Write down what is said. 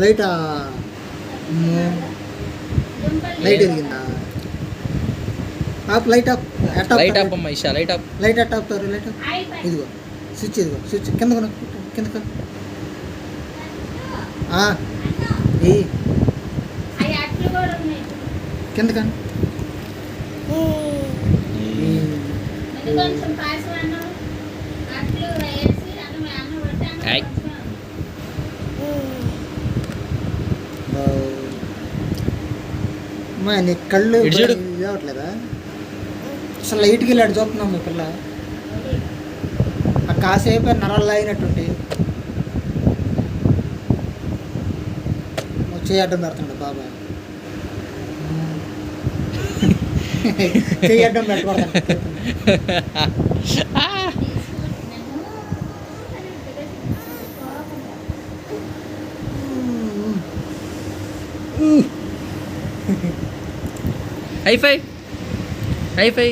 Light light ఎదిగిందా? Off light off. Light off అమ్మా ఇషా, లైట్ ఆప్. లైట్ అట్ ఆపుతారు. Light off. ఇదిగో స్విచ్, ఇదిగో స్విచ్ కింద కొను, కింద కొను. ఏ కింద కాను. అమ్మా నీ కళ్ళు ఇవ్వట్లేదా? అసలు లైట్కి వెళ్ళాడు చూస్తున్నాం మీ పిల్ల. ఆ కాసేపు నరాలు లాగినట్టుండి చేయి అడ్డం పెడుతున్నాడు బాబా. చేయి అడ్డం పెట్టకూడదు. హై ఫై.